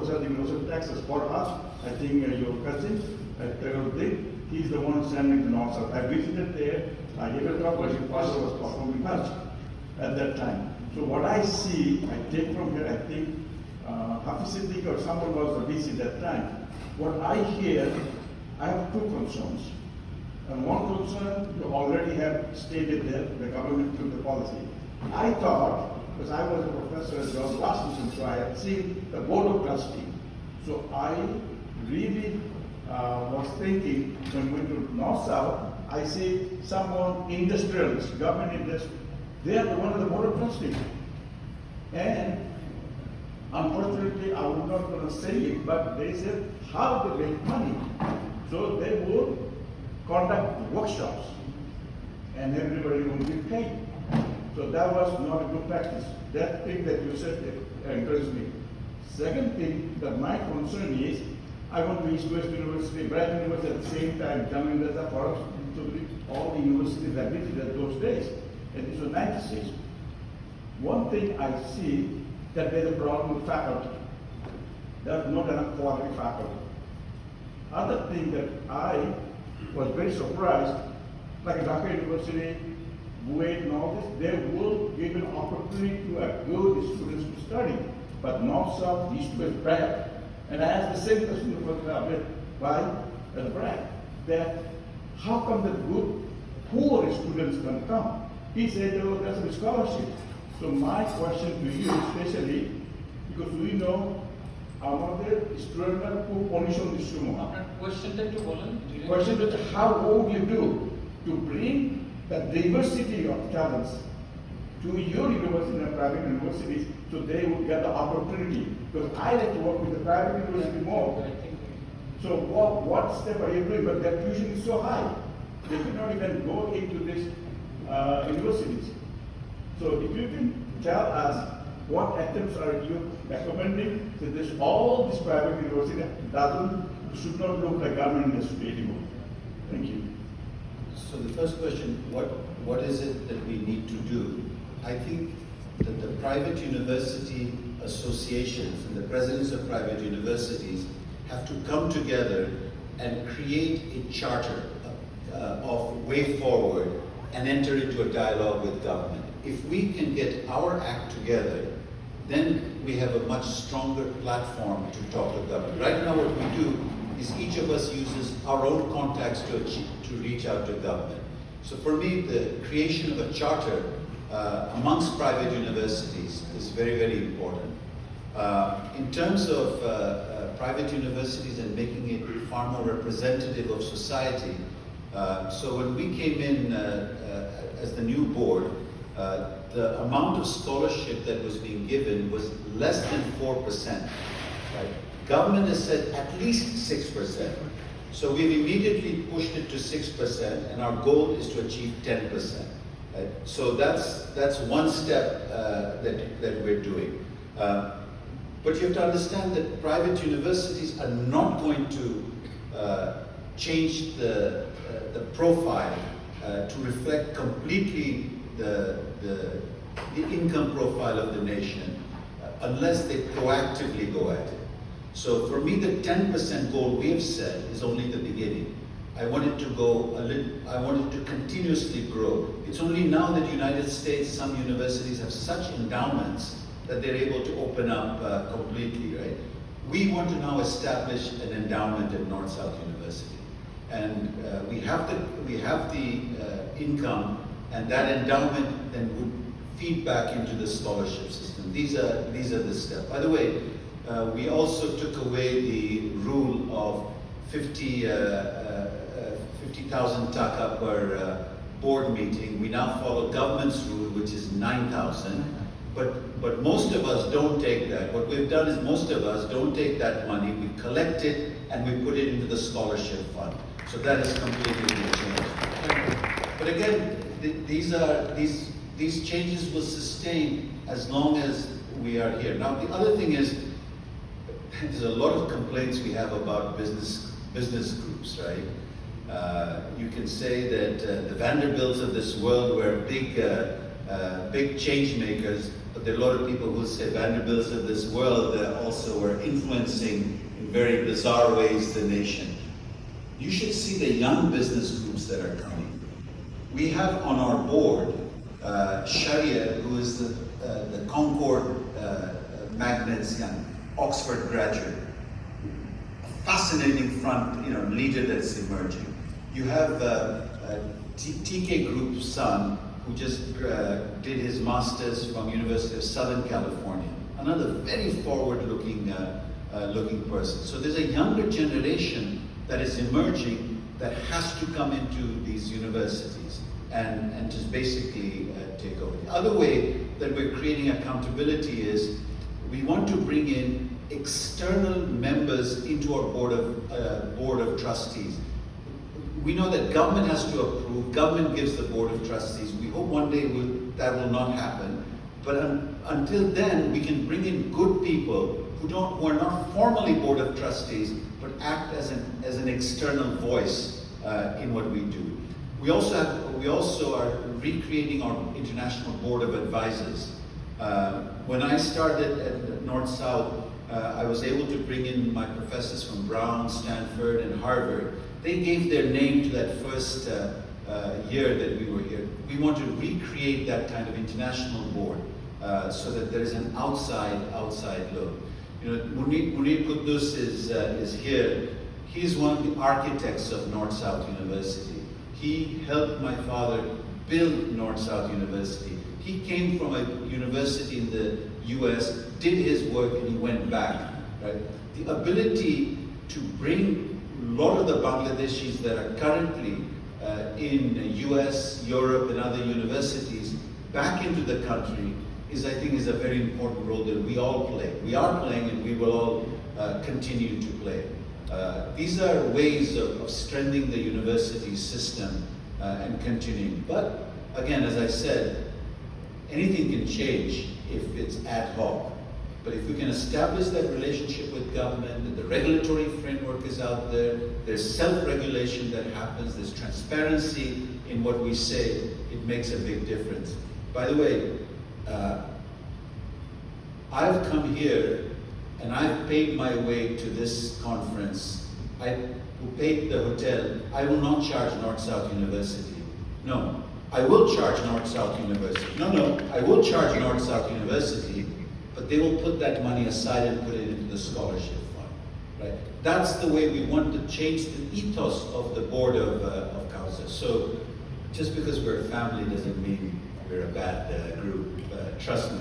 professor at the University of Texas. For us, I think your cousin, he's the one standing in the north south. I visited there. I even thought was performing much at that time. So what I see, I take from here, I think Hafiz Siddiq or someone was the VC that time. What I hear, I have two concerns. And one concern you already have stated that the government took the policy. I thought, because I was a professor at George Washington, so I had seen the board of trustees. So I really was thinking when we went to north-south, I see someone industrialist, government industry, they are the one of the board of trustees. And unfortunately, I would not going to say it, but they said how to make money. So they would conduct workshops and everybody would be paid. So that was not a good practice. That thing that you said encouraged me. Second thing that my concern is, I went to East West University, Bradley University at the same time, Jammu Reza Forest, all the universities admitted at those days. And this was 96. One thing I see that there's a problem with faculty. There's not enough quality faculty. Other thing that I was very surprised, like Dhaka University, Buet and all this, they will give an opportunity to good students to study. But North South, East West, Bragg. And I asked the same question for the Bragg, that how come the good, poor students can come? He said, oh, there's a scholarship. So my question to you, especially, because we know আমাদের স্টুডেন্টরা খুব অনিশন দৃশ্যম আপনার কোশ্চেনটা একটু বলেন question is how would you do to bring the diversity of talents to your university and private universities so they would get the opportunity, because I like to work with the private university more. So what step are you doing? But their tuition is so high they cannot even go into these universities. So if you can tell us what attempts are you recommending to this, all this private university should not look like government industry anymore. Thank you. So the first question, what is it that we need to do? I think that the private university associations and the presidents of private universities have to come together and create a charter of way forward and enter into a dialogue with government. If we can get our act together, then we have a much stronger platform to talk to government. Right now what we do is each of us uses our own contacts to reach out to government. So for me, the creation of a charter amongst private universities is very, very important. In terms of private universities and making it far more representative of society, so when we came in as the new board, the amount of scholarship that was being given was less than 4%. Right? Government has said at least 6%. So we've immediately pushed it to 6%, and our goal is to achieve 10%. Right? So that's one step that we're doing. But you have to understand that private universities are not going to change the profile to reflect completely the income profile of the nation unless they proactively go at it. So for me, the 10% goal we have set is only the beginning. I want it to go I want it to continuously grow. It's only now that United States, some universities have such endowments that they're able to open up completely, right? We want to now establish an endowment at North-South University. And we have the income, and that endowment then would feed back into the scholarship system. These are the steps. By the way, we also took away the rule of 50,000 taka per board meeting. We now follow government's rule, which is 9,000. But most of us don't take that. What we've done is most of us don't take that money. We collect it and we put it into the scholarship fund. So that is completely changed. But again, these changes will sustain as long as we are here. Now, the other thing is, there's a lot of complaints we have about business groups, right? You can say that the Vanderbilts of this world were big change makers, but there are a lot of people who say Vanderbilts of this world also are influencing in very bizarre ways the nation. You should see the young business groups that are coming. We have on our board Sharia, who is the Concord magnate's young Oxford graduate. A fascinating front, leader that's emerging. You have TK Group's son, who just did his master's from University of Southern California. Another very forward-looking looking person. So there's a younger generation that is emerging that has to come into these universities and just basically take over. The other way that we're creating accountability is we want to bring in external members into our board of trustees. We know that government has to approve, government gives the board of trustees. We hope one day that will not happen. But until then, we can bring in good people who are not formally board of trustees, but act as an external voice in what we do. We also are recreating our international board of advisors. When I started at North-South, I was able to bring in my professors from Brown, Stanford, and Harvard. They gave their name to that first year that we were here. We want to recreate that kind of international board so that there is an outside look. Munir Quddus is here. He's one of the architects of North-South University. He helped my father build North-South University. He came from a university in the US, did his work, and he went back. Right? The ability to bring a lot of the Bangladeshis that are currently in US, Europe, and other universities back into the country I think is a very important role that we all play. We are playing, and we will all continue to play. These are ways of strengthening the university system and continuing. But again, as I said, anything can change if it's ad hoc. But if we can establish that relationship with government, that the regulatory framework is out there, there's self-regulation that happens, there's transparency in what we say, it makes a big difference. By the way, I've come here and I've paid my way to this conference. Who paid the hotel. I will not charge North-South University. No, I will charge North-South University. No, I will charge North-South University, but they will put that money aside and put it into the scholarship fund. Right? That's the way we want to change the ethos of the board of Causa. So just because we're a family doesn't mean we're a bad group. Trust me.